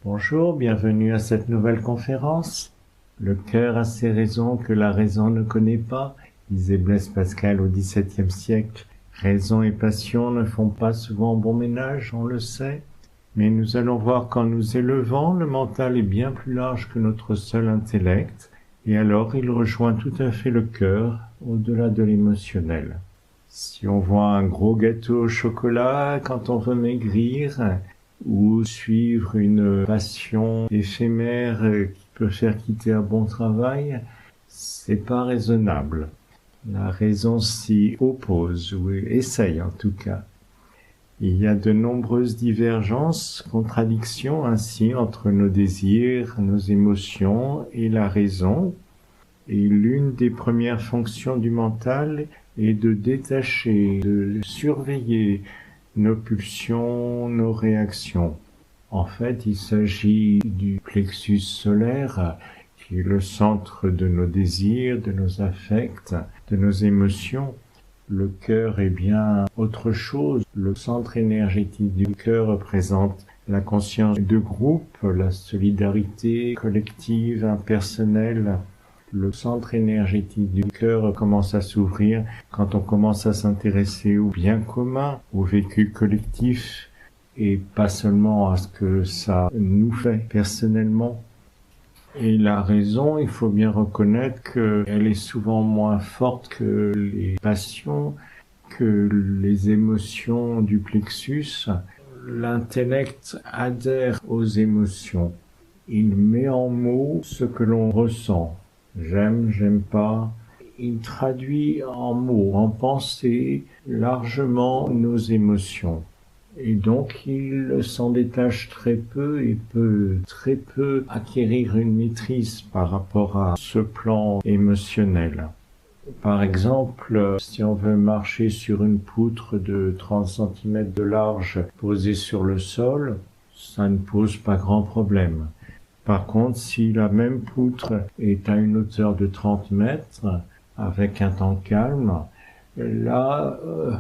Bonjour, bienvenue à cette nouvelle conférence. Le cœur a ses raisons que la raison ne connaît pas, disait Blaise Pascal au XVIIe siècle. Raison et passion ne font pas souvent bon ménage, on le sait. Mais nous allons voir qu'en nous élevant, le mental est bien plus large que notre seul intellect, et alors il rejoint tout à fait le cœur, au-delà de l'émotionnel. Si on voit un gros gâteau au chocolat quand on veut maigrir, ou suivre une passion éphémère qui peut faire quitter un bon travail, c'est pas raisonnable. La raison s'y oppose, ou essaye en tout cas. Il y a de nombreuses divergences, contradictions ainsi entre nos désirs, nos émotions et la raison. Et l'une des premières fonctions du mental est de détacher, de surveiller nos pulsions, nos réactions. En fait, il s'agit du plexus solaire, qui est le centre de nos désirs, de nos affects, de nos émotions. Le cœur est bien autre chose. Le centre énergétique du cœur représente la conscience de groupe, la solidarité collective, impersonnelle. Le centre énergétique du cœur commence à s'ouvrir quand on commence à s'intéresser au bien commun, au vécu collectif, et pas seulement à ce que ça nous fait personnellement. Et la raison, il faut bien reconnaître qu'elle est souvent moins forte que les passions, que les émotions du plexus. L'intellect adhère aux émotions. Il met en mots ce que l'on ressent. J'aime, j'aime pas. Il traduit en mots, en pensées, largement nos émotions. Et donc, il s'en détache très peu et peut très peu acquérir une maîtrise par rapport à ce plan émotionnel. Par exemple, si on veut marcher sur une poutre de 30 cm de large posée sur le sol, ça ne pose pas grand problème. Par contre, si la même poutre est à une hauteur de 30 mètres, avec un temps calme, là,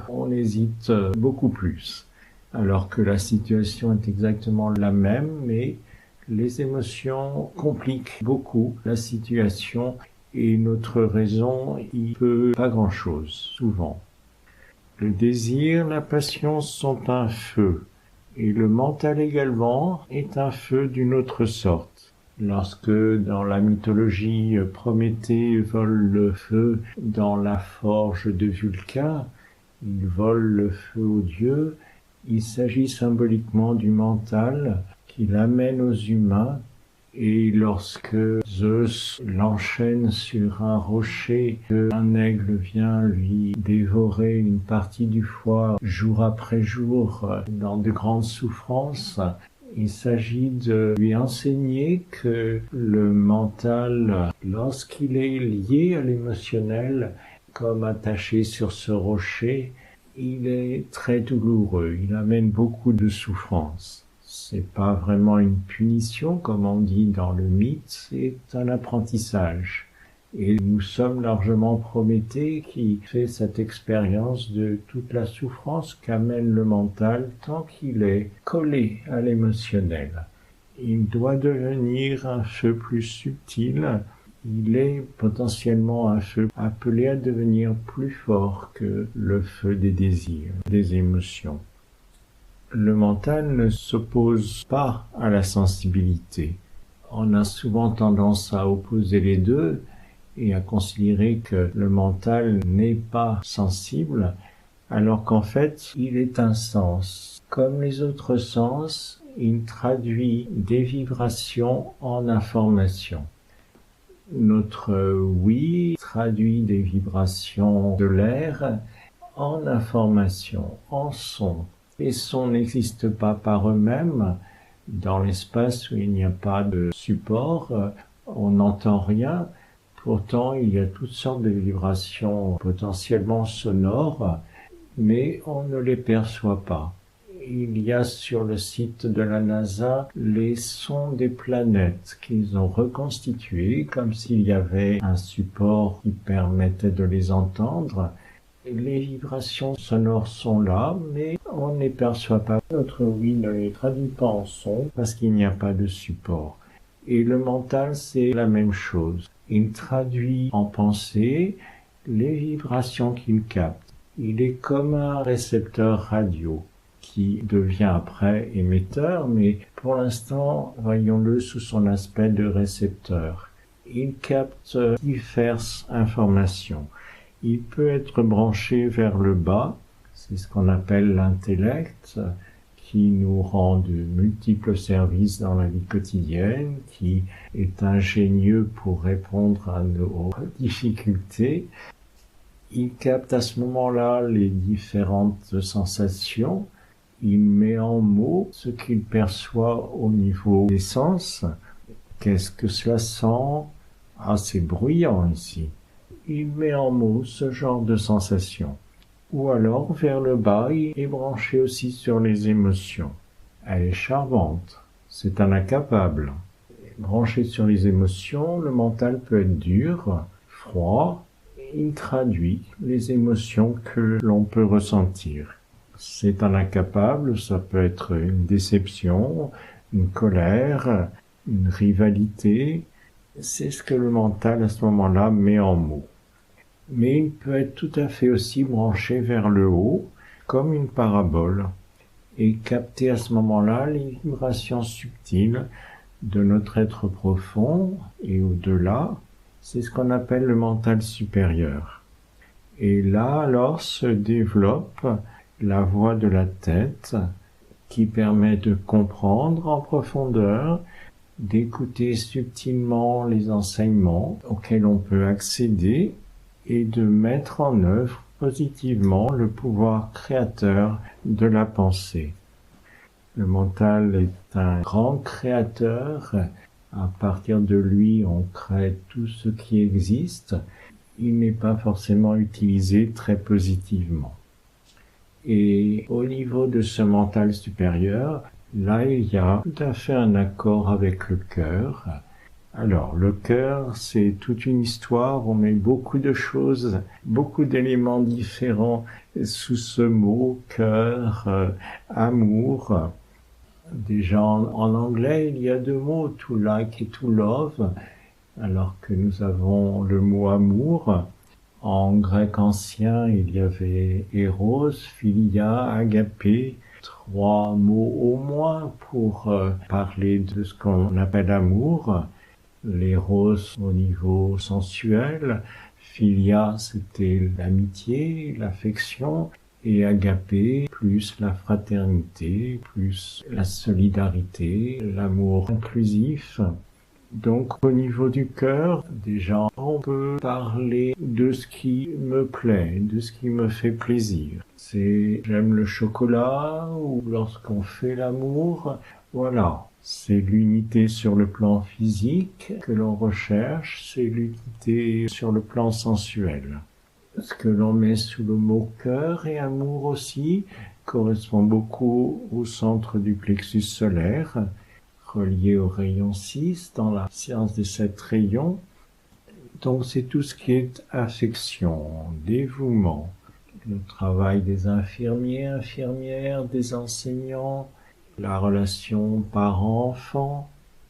on hésite beaucoup plus. Alors que la situation est exactement la même, mais les émotions compliquent beaucoup la situation et notre raison y peut pas grand-chose, souvent. Le désir, la passion sont un feu, et le mental également est un feu d'une autre sorte. Lorsque, dans la mythologie, Prométhée vole le feu dans la forge de Vulcain, il vole le feu aux dieux. Il s'agit symboliquement du mental qui l'amène aux humains, et lorsque Zeus l'enchaîne sur un rocher, qu'un aigle vient lui dévorer une partie du foie jour après jour dans de grandes souffrances, il s'agit de lui enseigner que le mental, lorsqu'il est lié à l'émotionnel, comme attaché sur ce rocher, il est très douloureux, il amène beaucoup de souffrance. C'est pas vraiment une punition, comme on dit dans le mythe, c'est un apprentissage. Et nous sommes largement Prométhée qui fait cette expérience de toute la souffrance qu'amène le mental tant qu'il est collé à l'émotionnel. Il doit devenir un feu plus subtil. Il est potentiellement un feu appelé à devenir plus fort que le feu des désirs, des émotions. Le mental ne s'oppose pas à la sensibilité. On a souvent tendance à opposer les deux et à considérer que le mental n'est pas sensible, alors qu'en fait, il est un sens. Comme les autres sens, il traduit des vibrations en informations. Notre oui traduit des vibrations de l'air en informations, en son. Les sons n'existent pas par eux-mêmes. Dans l'espace où il n'y a pas de support, on n'entend rien. Pourtant, il y a toutes sortes de vibrations potentiellement sonores, mais on ne les perçoit pas. Il y a sur le site de la NASA les sons des planètes qu'ils ont reconstitués comme s'il y avait un support qui permettait de les entendre. Les vibrations sonores sont là, mais on ne les perçoit pas. Notre oui ne les traduit pas en son parce qu'il n'y a pas de support. Et le mental, c'est la même chose. Il traduit en pensée les vibrations qu'il capte. Il est comme un récepteur radio qui devient après émetteur, mais pour l'instant, voyons-le sous son aspect de récepteur. Il capte diverses informations. Il peut être branché vers le bas, c'est ce qu'on appelle l'intellect, qui nous rend de multiples services dans la vie quotidienne, qui est ingénieux pour répondre à nos difficultés. Il capte à ce moment-là les différentes sensations. Il met en mots ce qu'il perçoit au niveau des sens. Qu'est-ce que cela sent? Ah, c'est bruyant ici. Il met en mots ce genre de sensation. Ou alors, vers le bas, il est branché aussi sur les émotions. Elle est charmante. C'est un incapable. Branché sur les émotions, le mental peut être dur, froid. Il traduit les émotions que l'on peut ressentir. C'est un incapable, ça peut être une déception, une colère, une rivalité. C'est ce que le mental, à ce moment-là, met en mots. Mais il peut être tout à fait aussi branché vers le haut, comme une parabole, et capter à ce moment-là les vibrations subtiles de notre être profond et au-delà. C'est ce qu'on appelle le mental supérieur. Et là, alors, se développe la voix de la tête qui permet de comprendre en profondeur, d'écouter subtilement les enseignements auxquels on peut accéder et de mettre en œuvre positivement le pouvoir créateur de la pensée. Le mental est un grand créateur. À partir de lui, on crée tout ce qui existe. Il n'est pas forcément utilisé très positivement. Et au niveau de ce mental supérieur, là, il y a tout à fait un accord avec le cœur. Alors, le cœur, c'est toute une histoire, on met beaucoup de choses, beaucoup d'éléments différents sous ce mot, cœur, amour. Déjà, en anglais, il y a deux mots, to like et to love, alors que nous avons le mot amour. En grec ancien, il y avait eros, philia, agapé, trois mots au moins pour parler de ce qu'on appelle amour. L'éros au niveau sensuel, philia c'était l'amitié, l'affection, et agapé plus la fraternité, plus la solidarité, l'amour inclusif. Donc au niveau du cœur, déjà on peut parler de ce qui me plaît, de ce qui me fait plaisir. C'est j'aime le chocolat ou lorsqu'on fait l'amour, voilà. C'est l'unité sur le plan physique que l'on recherche, c'est l'unité sur le plan sensuel. Ce que l'on met sous le mot cœur et amour aussi correspond beaucoup au centre du plexus solaire, relié au rayon 6 dans la science des 7 rayons. Donc c'est tout ce qui est affection, dévouement, le travail des infirmiers, infirmières, des enseignants, la relation parent-enfant,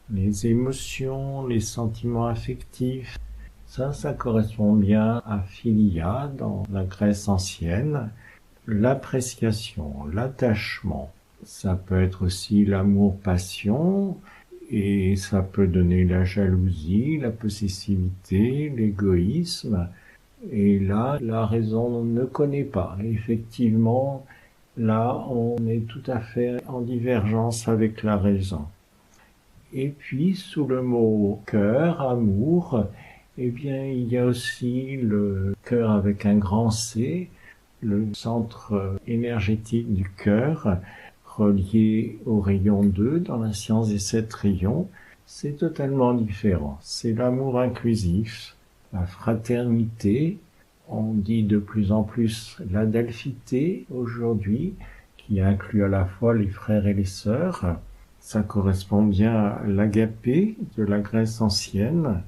les émotions, les sentiments affectifs. Ça correspond bien à philia dans la Grèce ancienne. L'appréciation, l'attachement, ça peut être aussi l'amour-passion, et ça peut donner la jalousie, la possessivité, l'égoïsme. Et là, la raison ne connaît pas. Effectivement, là, on est tout à fait en divergence avec la raison. Et puis, sous le mot cœur, amour, eh bien, il y a aussi le cœur avec un grand C, le centre énergétique du cœur, relié au rayon 2 dans la science des 7 rayons. C'est totalement différent. C'est l'amour inclusif, la fraternité. On dit de plus en plus l'adelphité aujourd'hui, qui inclut à la fois les frères et les sœurs. Ça correspond bien à l'agapé de la Grèce ancienne.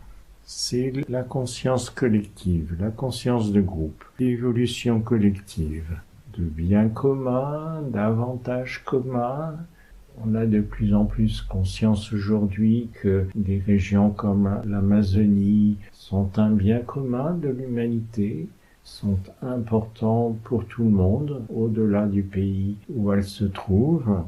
c'est la conscience collective, la conscience de groupe, l'évolution collective, de bien commun, d'avantages communs. On a de plus en plus conscience aujourd'hui que des régions comme l'Amazonie sont un bien commun de l'humanité, sont importants pour tout le monde, au-delà du pays où elles se trouvent,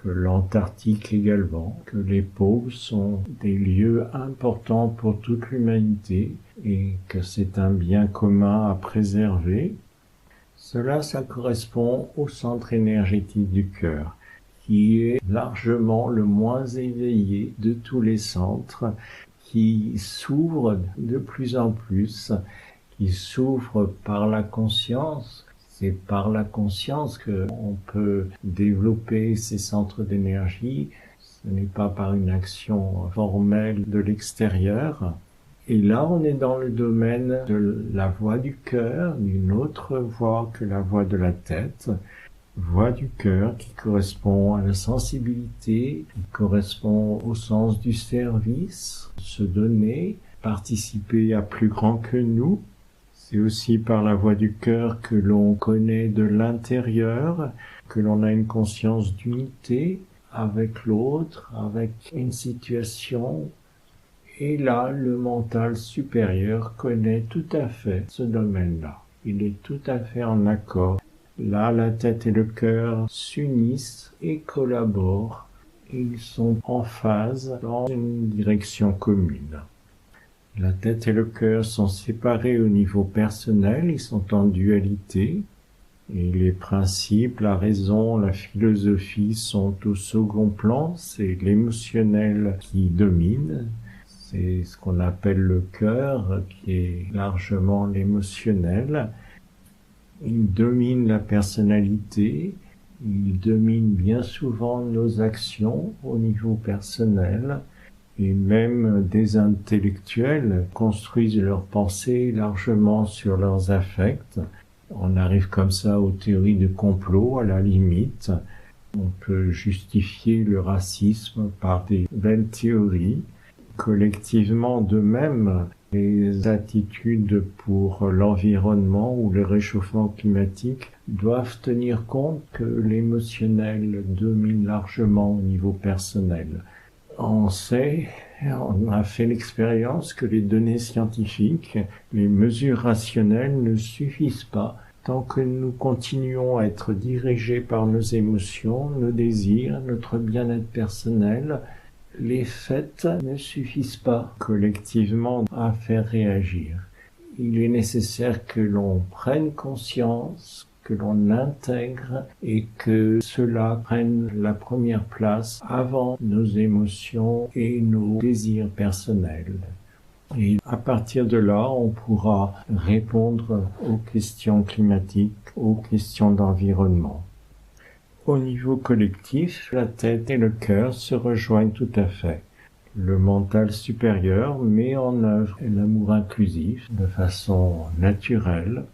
que l'Antarctique également, que les pôles sont des lieux importants pour toute l'humanité et que c'est un bien commun à préserver. Cela, ça correspond au centre énergétique du cœur, qui est largement le moins éveillé de tous les centres, qui s'ouvre de plus en plus, qui s'ouvre par la conscience. C'est par la conscience qu'on peut développer ces centres d'énergie. Ce n'est pas par une action formelle de l'extérieur. Et là, on est dans le domaine de la voix du cœur, d'une autre voix que la voix de la tête. Voix du cœur qui correspond à la sensibilité, qui correspond au sens du service, se donner, participer à plus grand que nous. C'est aussi par la voix du cœur que l'on connaît de l'intérieur, que l'on a une conscience d'unité avec l'autre, avec une situation. Et là, le mental supérieur connaît tout à fait ce domaine-là. Il est tout à fait en accord. Là, la tête et le cœur s'unissent et collaborent. Ils sont en phase dans une direction commune. La tête et le cœur sont séparés au niveau personnel, ils sont en dualité. Et les principes, la raison, la philosophie sont au second plan, c'est l'émotionnel qui domine. C'est ce qu'on appelle le cœur, qui est largement l'émotionnel. Il domine la personnalité, il domine bien souvent nos actions au niveau personnel, et même des intellectuels construisent leurs pensées largement sur leurs affects. On arrive comme ça aux théories de complot, à la limite. On peut justifier le racisme par des belles théories. Collectivement, de même, les attitudes pour l'environnement ou le réchauffement climatique doivent tenir compte que l'émotionnel domine largement au niveau personnel. On sait, on a fait l'expérience que les données scientifiques, les mesures rationnelles ne suffisent pas tant que nous continuons à être dirigés par nos émotions, nos désirs, notre bien-être personnel. Les faits ne suffisent pas collectivement à faire réagir. Il est nécessaire que l'on prenne conscience, que l'on intègre et que cela prenne la première place avant nos émotions et nos désirs personnels. Et à partir de là, on pourra répondre aux questions climatiques, aux questions d'environnement. Au niveau collectif, la tête et le cœur se rejoignent tout à fait. Le mental supérieur met en œuvre l'amour inclusif de façon naturelle.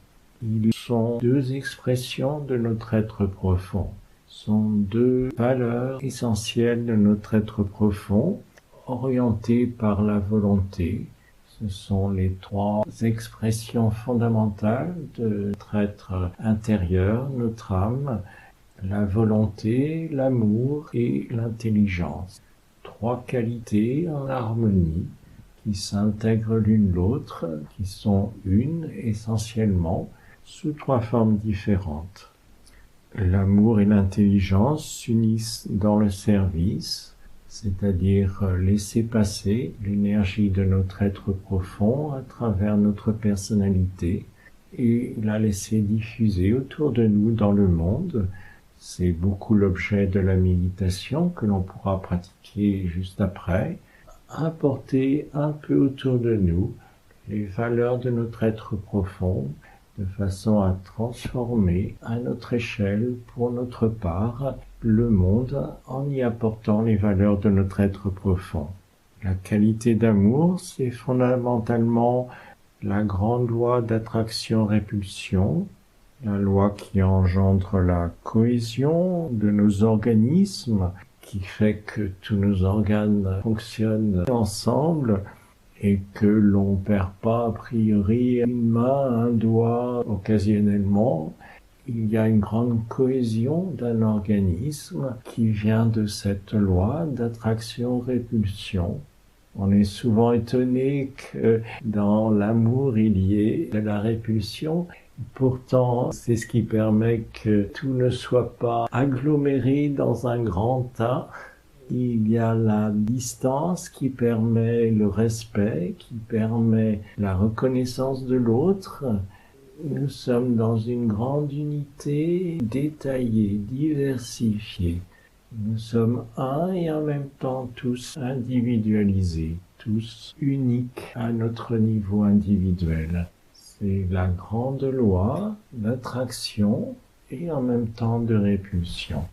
Ils sont deux expressions de notre être profond, sont deux valeurs essentielles de notre être profond, orientées par la volonté. Ce sont les trois expressions fondamentales de notre être intérieur, notre âme, la volonté, l'amour et l'intelligence. Trois qualités en harmonie qui s'intègrent l'une l'autre, qui sont une essentiellement, sous trois formes différentes. L'amour et l'intelligence s'unissent dans le service, c'est-à-dire laisser passer l'énergie de notre être profond à travers notre personnalité et la laisser diffuser autour de nous dans le monde. C'est beaucoup l'objet de la méditation que l'on pourra pratiquer juste après. Apporter un peu autour de nous les valeurs de notre être profond, de façon à transformer à notre échelle, pour notre part, le monde en y apportant les valeurs de notre être profond. La qualité d'amour, c'est fondamentalement la grande loi d'attraction-répulsion, la loi qui engendre la cohésion de nos organismes, qui fait que tous nos organes fonctionnent ensemble et que l'on perd pas a priori une main, un doigt occasionnellement. Il y a une grande cohésion d'un organisme qui vient de cette loi d'attraction-répulsion. On est souvent étonné que dans l'amour il y ait de la répulsion. Pourtant, c'est ce qui permet que tout ne soit pas aggloméré dans un grand tas. Il y a la distance qui permet le respect, qui permet la reconnaissance de l'autre. Nous sommes dans une grande unité détaillée, diversifiée. Nous sommes un et en même temps tous individualisés, tous uniques à notre niveau individuel. C'est la grande loi d'attraction et en même temps de répulsion.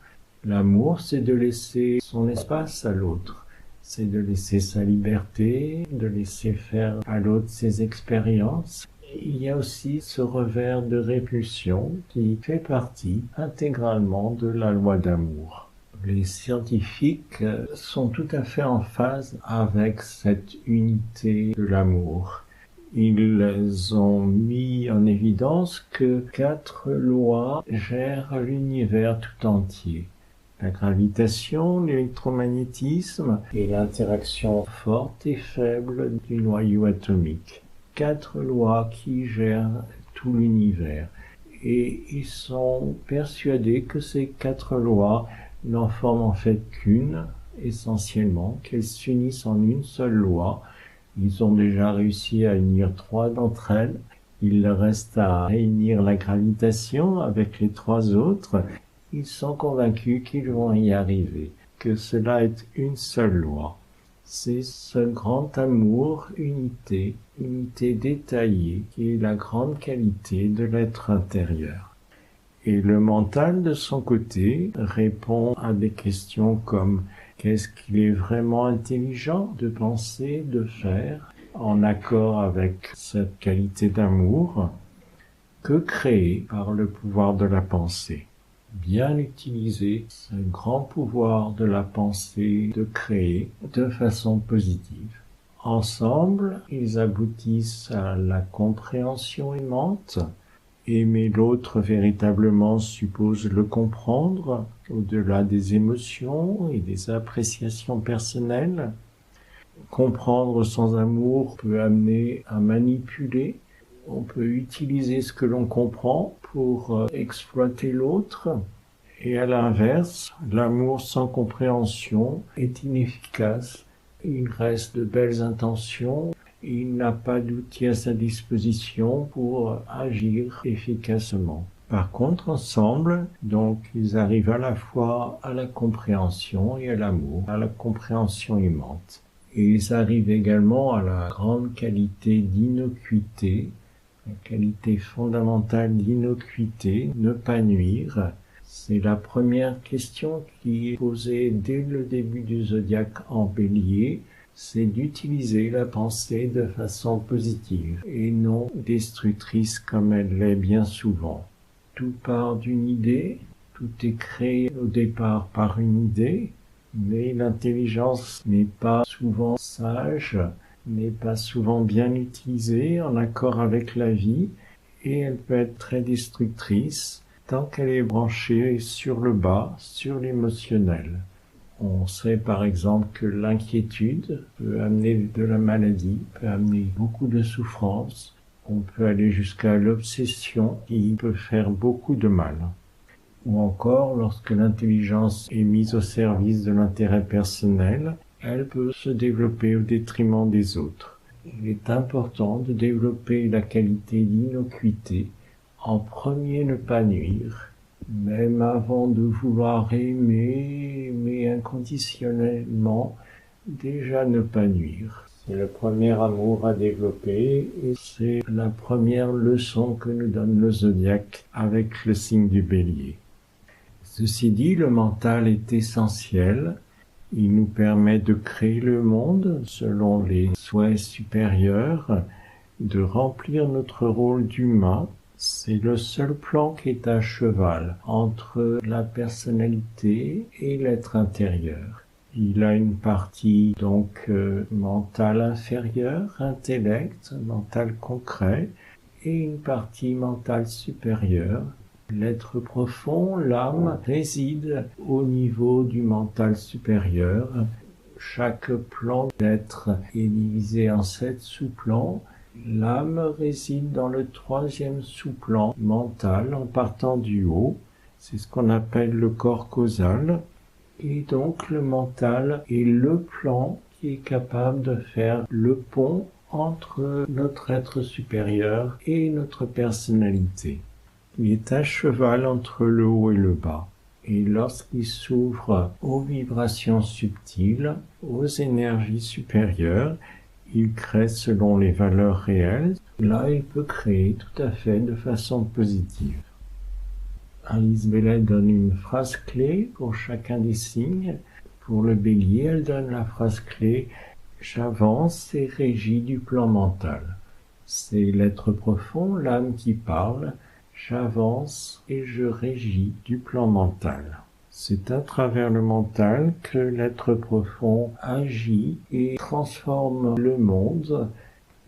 L'amour, c'est de laisser son espace à l'autre. C'est de laisser sa liberté, de laisser faire à l'autre ses expériences. Il y a aussi ce revers de répulsion qui fait partie intégralement de la loi d'amour. Les scientifiques sont tout à fait en phase avec cette unité de l'amour. Ils ont mis en évidence que 4 lois gèrent l'univers tout entier. La gravitation, l'électromagnétisme et l'interaction forte et faible du noyau atomique. 4 lois qui gèrent tout l'univers. Et ils sont persuadés que ces 4 lois n'en forment en fait qu'une, essentiellement, qu'elles s'unissent en une seule loi. Ils ont déjà réussi à unir 3 d'entre elles. Il leur reste à réunir la gravitation avec les 3 autres. Ils sont convaincus qu'ils vont y arriver, que cela est une seule loi. C'est ce grand amour, unité détaillée, qui est la grande qualité de l'être intérieur. Et le mental, de son côté, répond à des questions comme qu'est-ce qu'il est vraiment intelligent de penser, de faire, en accord avec cette qualité d'amour, que créer par le pouvoir de la pensée. Bien utiliser ce grand pouvoir de la pensée de créer de façon positive. Ensemble, ils aboutissent à la compréhension aimante. Aimer l'autre véritablement suppose le comprendre, au-delà des émotions et des appréciations personnelles. Comprendre sans amour peut amener à manipuler. On peut utiliser ce que l'on comprend pour exploiter l'autre. Et à l'inverse, l'amour sans compréhension est inefficace. Il reste de belles intentions. Il n'a pas d'outils à sa disposition pour agir efficacement. Par contre, ensemble, donc, ils arrivent à la fois à la compréhension et à l'amour, à la compréhension aimante. Et ils arrivent également à la grande qualité d'innocuité, la qualité fondamentale d'innocuité, ne pas nuire. C'est la première question qui est posée dès le début du zodiaque en Bélier, c'est d'utiliser la pensée de façon positive et non destructrice comme elle l'est bien souvent. Tout part d'une idée, tout est créé au départ par une idée, mais l'intelligence n'est pas souvent sage, n'est pas souvent bien utilisée en accord avec la vie, et elle peut être très destructrice tant qu'elle est branchée sur le bas, sur l'émotionnel. On sait par exemple que l'inquiétude peut amener de la maladie, peut amener beaucoup de souffrance. On peut aller jusqu'à l'obsession qui peut faire beaucoup de mal. Ou encore, lorsque l'intelligence est mise au service de l'intérêt personnel, elle peut se développer au détriment des autres. Il est important de développer la qualité d'innocuité. En premier, ne pas nuire. Même avant de vouloir aimer inconditionnellement, déjà ne pas nuire. C'est le premier amour à développer et c'est la première leçon que nous donne le zodiaque avec le signe du Bélier. Ceci dit, le mental est essentiel. Il nous permet de créer le monde selon les souhaits supérieurs, de remplir notre rôle d'humain. C'est le seul plan qui est à cheval entre la personnalité et l'être intérieur. Il a une partie donc mentale inférieure, intellect, mental concret, et une partie mentale supérieure. L'être profond, l'âme, réside au niveau du mental supérieur. Chaque plan d'être est divisé en 7 sous-plans. L'âme réside dans le 3e sous-plan mental en partant du haut. C'est ce qu'on appelle le corps causal. Et donc le mental est le plan qui est capable de faire le pont entre notre être supérieur et notre personnalité. Il est à cheval entre le haut et le bas. Et lorsqu'il s'ouvre aux vibrations subtiles, aux énergies supérieures, il crée selon les valeurs réelles. Là, il peut créer tout à fait de façon positive. Alice Bellet donne une phrase clé pour chacun des signes. Pour le bélier, elle donne la phrase clé « J'avance et régis du plan mental ». C'est l'être profond, l'âme qui parle. J'avance et je régis du plan mental. C'est à travers le mental que l'être profond agit et transforme le monde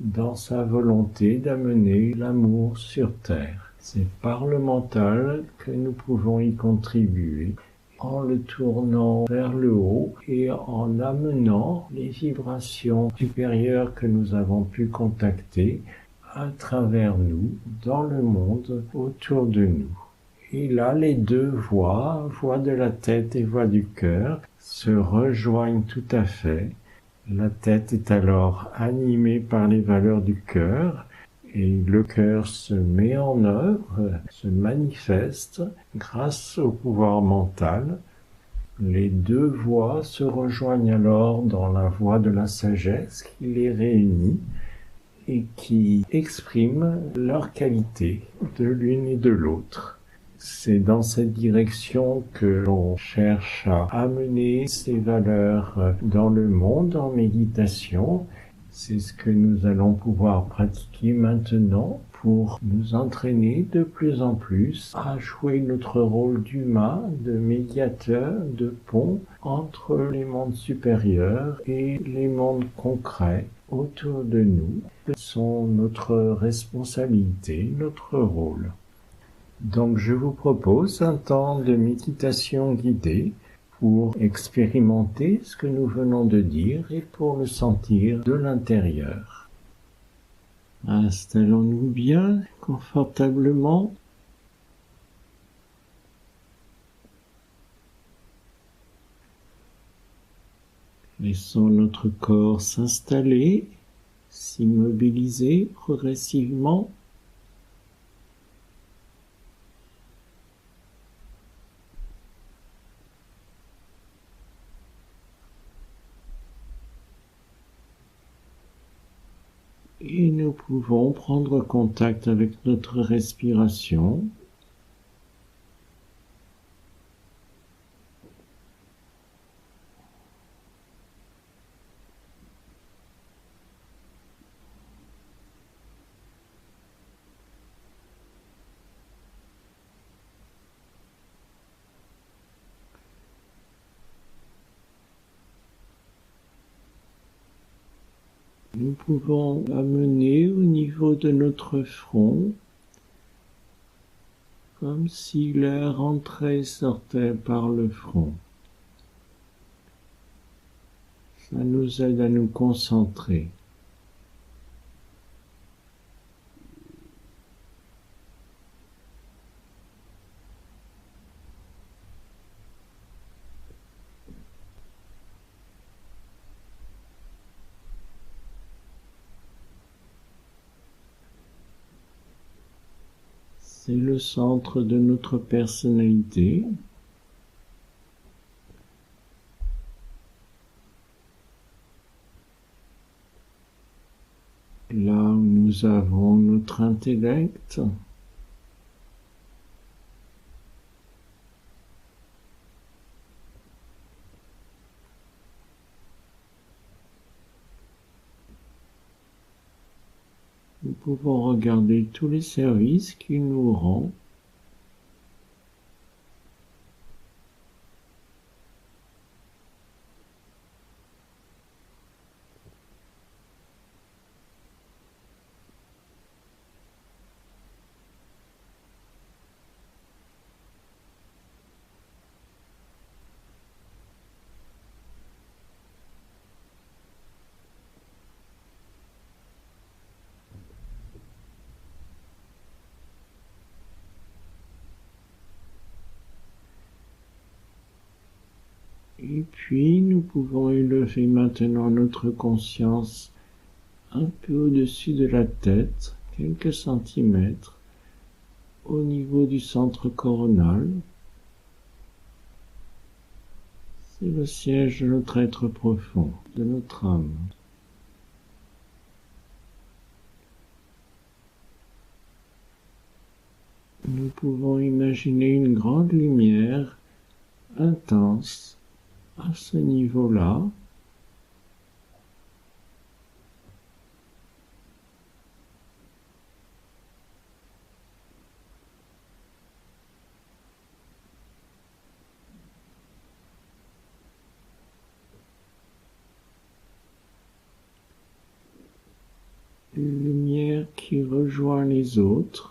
dans sa volonté d'amener l'amour sur terre. C'est par le mental que nous pouvons y contribuer en le tournant vers le haut et en amenant les vibrations supérieures que nous avons pu contacter à travers nous, dans le monde autour de nous. Et là, les deux voix, voix de la tête et voix du cœur, se rejoignent tout à fait. La tête est alors animée par les valeurs du cœur et le cœur se met en œuvre, se manifeste grâce au pouvoir mental. Les deux voix se rejoignent alors dans la voie de la sagesse qui les réunit et qui expriment leurs qualités de l'une et de l'autre. C'est dans cette direction que l'on cherche à amener ces valeurs dans le monde en méditation. C'est ce que nous allons pouvoir pratiquer maintenant pour nous entraîner de plus en plus à jouer notre rôle d'humain, de médiateur, de pont entre les mondes supérieurs et les mondes concrets autour de nous. Ce sont notre responsabilité, notre rôle. Donc je vous propose un temps de méditation guidée pour expérimenter ce que nous venons de dire et pour le sentir de l'intérieur. Installons-nous bien, confortablement. Laissons notre corps s'installer, s'immobiliser progressivement. Et nous pouvons prendre contact avec notre respiration. Nous pouvons amener au niveau de notre front, comme si l'air entrait et sortait par le front. Ça nous aide à nous concentrer. C'est le centre de notre personnalité. Là où nous avons notre intellect. Nous pouvons regarder tous les services qu'il nous rend. Et puis nous pouvons élever maintenant notre conscience un peu au-dessus de la tête, quelques centimètres, au niveau du centre coronal. C'est le siège de notre être profond, de notre âme. Nous pouvons imaginer une grande lumière intense à ce niveau-là. Une lumière qui rejoint les autres.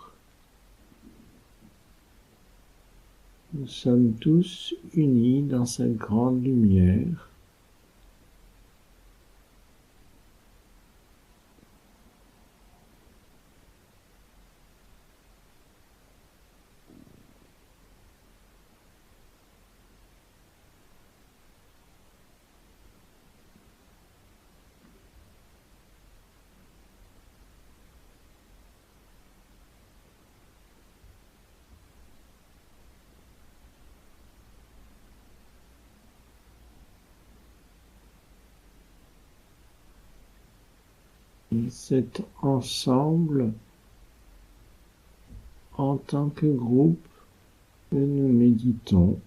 Nous sommes tous unis dans cette grande lumière. Et cet ensemble, en tant que groupe, que nous méditons.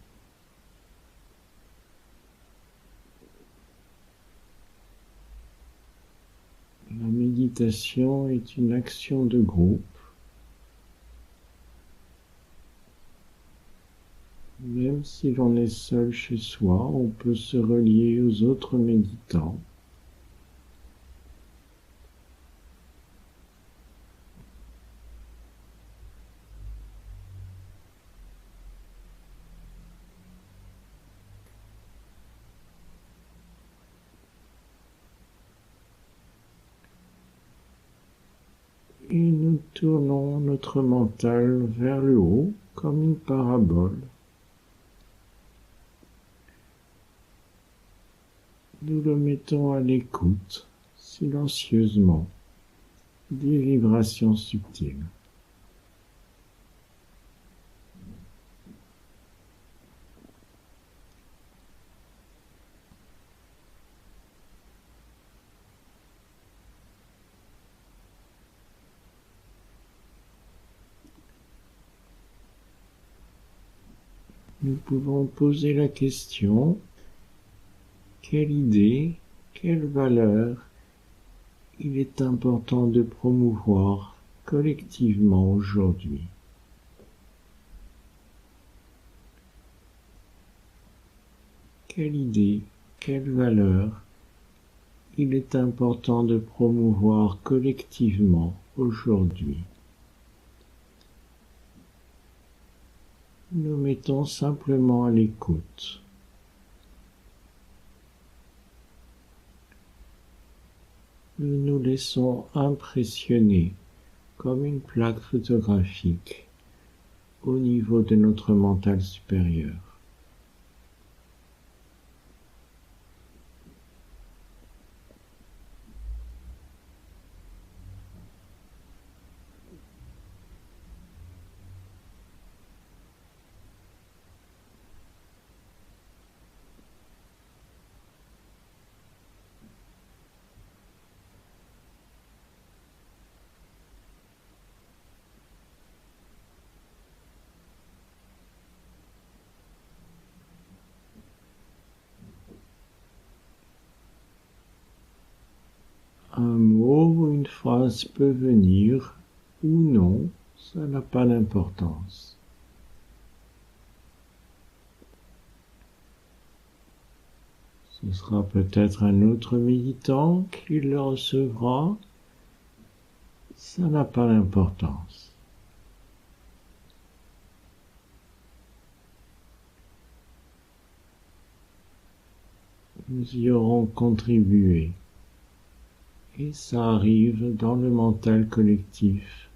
La méditation est une action de groupe. Même si l'on est seul chez soi, on peut se relier aux autres méditants. Et nous tournons notre mental vers le haut comme une parabole. Nous le mettons à l'écoute, silencieusement, des vibrations subtiles. Nous pouvons poser la question: quelle idée, quelle valeur il est important de promouvoir collectivement aujourd'hui? Quelle idée, quelle valeur il est important de promouvoir collectivement aujourd'hui? Nous mettons simplement à l'écoute. Nous nous laissons impressionner comme une plaque photographique au niveau de notre mental supérieur. Un mot ou une phrase peut venir ou non, ça n'a pas d'importance. Ce sera peut-être un autre méditant qui le recevra, ça n'a pas d'importance. Nous y aurons contribué. Et ça arrive dans le mental collectif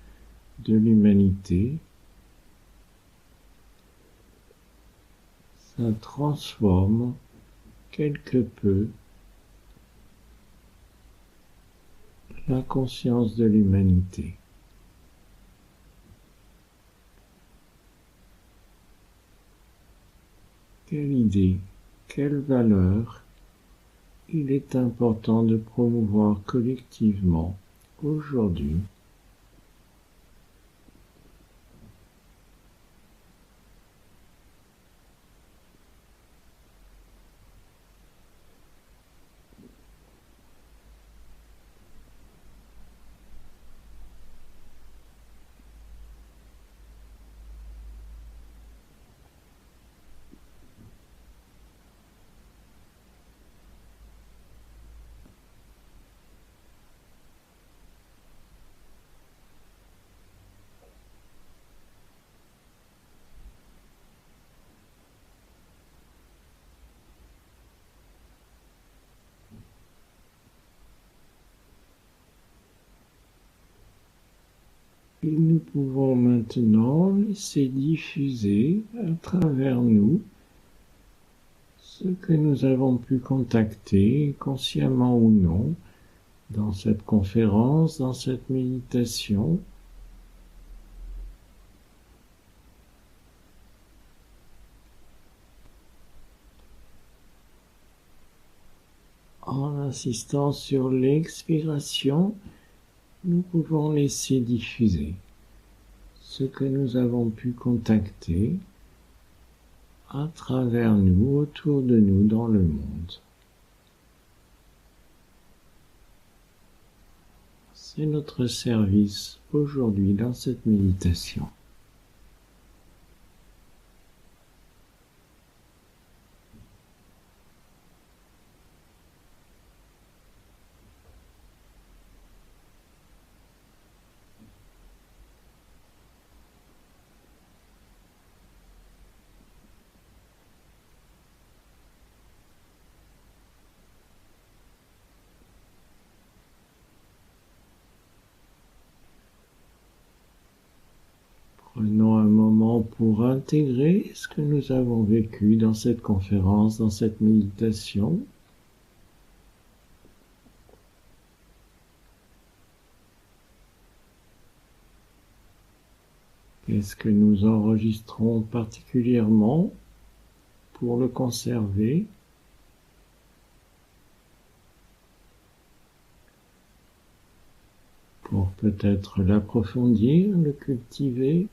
de l'humanité. Ça transforme quelque peu la conscience de l'humanité. Quelle idée, quelle valeur il est important de promouvoir collectivement aujourd'hui. Et nous pouvons maintenant laisser diffuser à travers nous ce que nous avons pu contacter, consciemment ou non, dans cette conférence, dans cette méditation, en insistant sur l'expiration, nous pouvons laisser diffuser ce que nous avons pu contacter à travers nous, autour de nous, dans le monde. C'est notre service aujourd'hui dans cette méditation. Prenons un moment pour intégrer ce que nous avons vécu dans cette conférence, dans cette méditation. Qu'est-ce que nous enregistrons particulièrement pour le conserver ? Pour peut-être l'approfondir, le cultiver.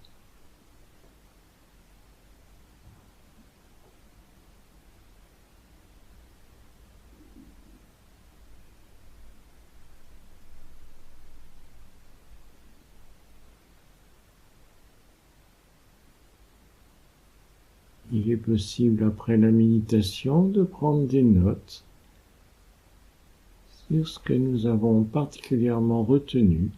Il est possible, après la méditation, de prendre des notes sur ce que nous avons particulièrement retenu.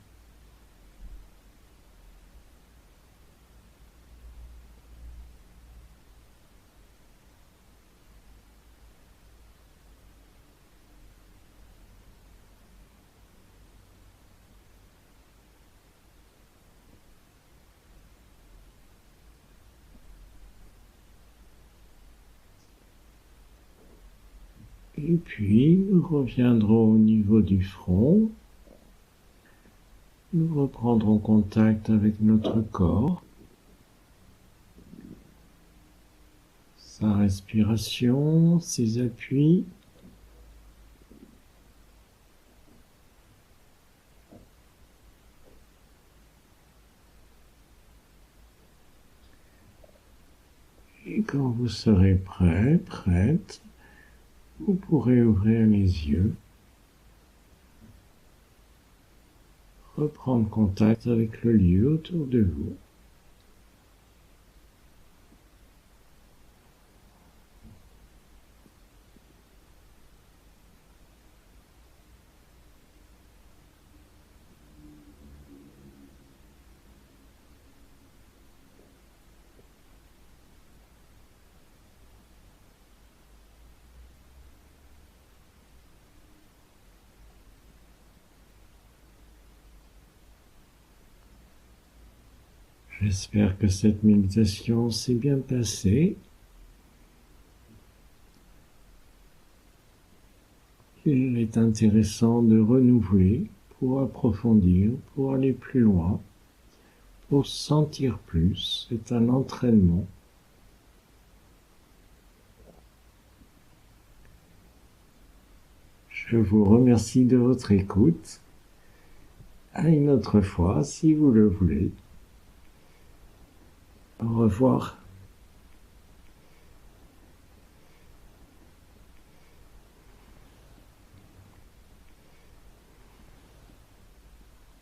Et puis, nous reviendrons au niveau du front. Nous reprendrons contact avec notre corps, sa respiration, ses appuis. Et quand vous serez prêt, prête, vous pourrez ouvrir les yeux, reprendre contact avec le lieu autour de vous. J'espère que cette méditation s'est bien passée. Il est intéressant de renouveler pour approfondir, pour aller plus loin, pour sentir plus. C'est un entraînement. Je vous remercie de votre écoute. À une autre fois, si vous le voulez. Au revoir.